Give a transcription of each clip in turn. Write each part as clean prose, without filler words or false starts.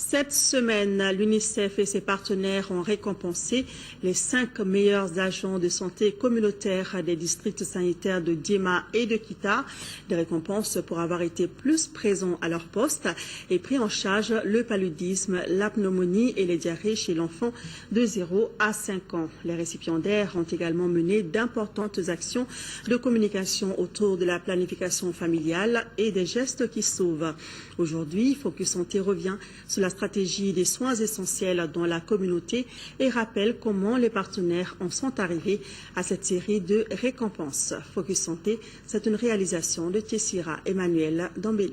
Cette semaine, l'UNICEF et ses partenaires ont récompensé les 5 meilleurs agents de santé communautaire des districts sanitaires de Diema et de Kita. Des récompenses pour avoir été plus présents à leur poste et pris en charge le paludisme, la pneumonie et les diarrhées chez l'enfant de 0 à 5 ans. Les récipiendaires ont également mené d'importantes actions de communication autour de la planification familiale et des gestes qui sauvent. Aujourd'hui, Focus Santé revient sur la stratégie des soins essentiels dans la communauté et rappelle comment les partenaires en sont arrivés à cette série de récompenses. Focus Santé, c'est une réalisation de Tessira Emmanuel Dambélé.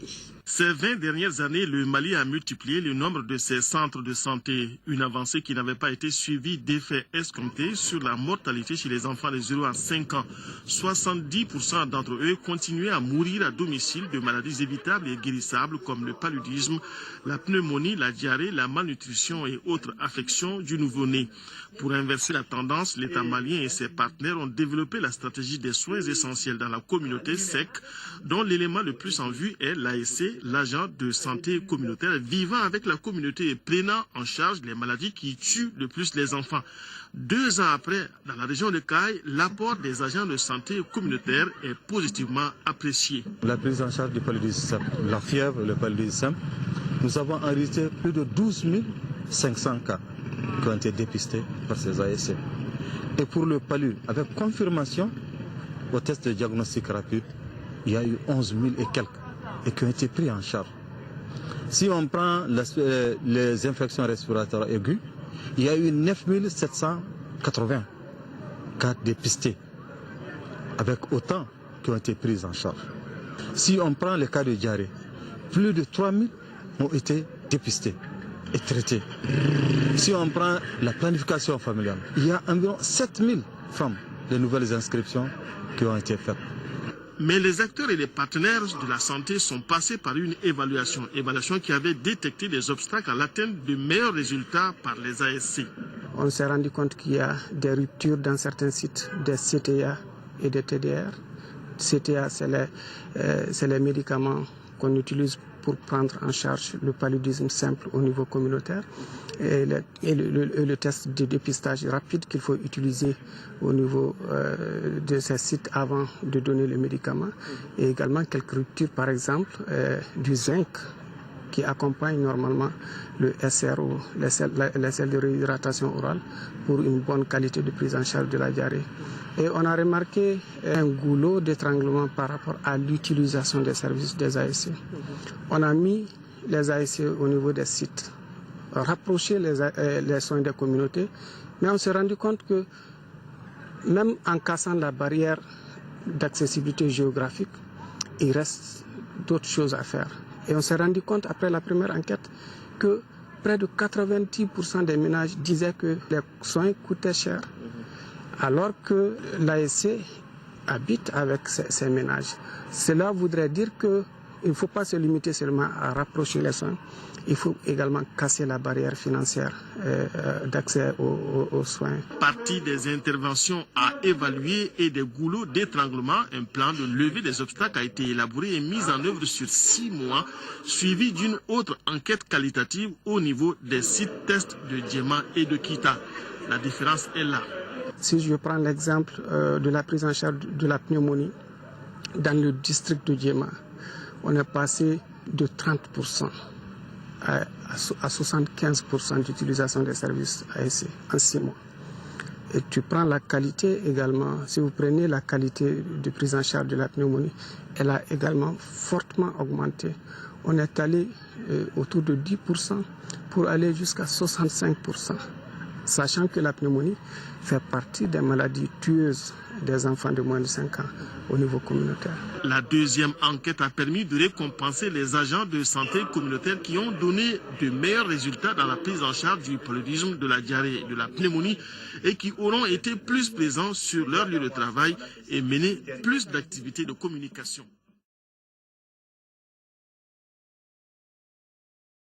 Ces 20 dernières années, le Mali a multiplié le nombre de ses centres de santé, une avancée qui n'avait pas été suivie d'effets escomptés sur la mortalité chez les enfants de 0 à 5 ans. 70% d'entre eux continuaient à mourir à domicile de maladies évitables et guérissables comme le paludisme, la pneumonie, la diarrhée, la malnutrition et autres affections du nouveau-né. Pour inverser la tendance, l'État malien et ses partenaires ont développé la stratégie des soins essentiels dans la communauté SEC, dont l'élément le plus en vue est l'ASC, l'agent de santé communautaire vivant avec la communauté et prenant en charge les maladies qui tuent le plus les enfants. 2 ans après, dans la région de Caille, l'apport des agents de santé communautaire est positivement apprécié. La prise en charge du paludisme simple, la fièvre, le paludisme simple, nous avons enregistré plus de 12 500 cas qui ont été dépistés par ces ASC. Et pour le palu, avec confirmation au test de diagnostic rapide, il y a eu 11 000 et quelques et qui ont été pris en charge. Si on prend les infections respiratoires aiguës, il y a eu 9 780 cas dépistés, avec autant qui ont été pris en charge. Si on prend les cas de diarrhée, plus de 3 000 ont été dépistés et traités. Si on prend la planification familiale, il y a environ 7 000 femmes de nouvelles inscriptions qui ont été faites. Mais les acteurs et les partenaires de la santé sont passés par une évaluation qui avait détecté des obstacles à l'atteinte de meilleurs résultats par les ASC. On s'est rendu compte qu'il y a des ruptures dans certains sites des CTA et des TDR. CTA, c'est les médicaments qu'on utilise pour prendre en charge le paludisme simple au niveau communautaire et le test de dépistage rapide qu'il faut utiliser au niveau de ces sites avant de donner le médicament. Et également quelques ruptures, par exemple, du zinc qui accompagne normalement le SRO, les sels de réhydratation orale, pour une bonne qualité de prise en charge de la diarrhée. Et on a remarqué un goulot d'étranglement par rapport à l'utilisation des services des ASC. On a mis les ASC au niveau des sites, rapproché les soins des communautés, mais on s'est rendu compte que même en cassant la barrière d'accessibilité géographique, il reste d'autres choses à faire. Et on s'est rendu compte, après la première enquête, que près de 90% des ménages disaient que les soins coûtaient cher, alors que l'ASC habite avec ces ménages. Cela voudrait dire qu'il ne faut pas se limiter seulement à rapprocher les soins, il faut également casser la barrière financière d'accès aux soins. Partie des interventions à évaluer et des goulots d'étranglement, un plan de levée des obstacles a été élaboré et mis en œuvre sur 6 mois, suivi d'une autre enquête qualitative au niveau des sites tests de Diema et de Kita. La différence est là. Si je prends l'exemple de la prise en charge de la pneumonie dans le district de Diema, on est passé de 30% à 75% d'utilisation des services ASC en 6 mois. Et tu prends la qualité également, si vous prenez la qualité de prise en charge de la pneumonie, elle a également fortement augmenté. On est allé autour de 10% pour aller jusqu'à 65%. Sachant que la pneumonie fait partie des maladies tueuses des enfants de moins de 5 ans au niveau communautaire. La deuxième enquête a permis de récompenser les agents de santé communautaire qui ont donné de meilleurs résultats dans la prise en charge du paludisme, de la diarrhée et de la pneumonie et qui auront été plus présents sur leur lieu de travail et mené plus d'activités de communication.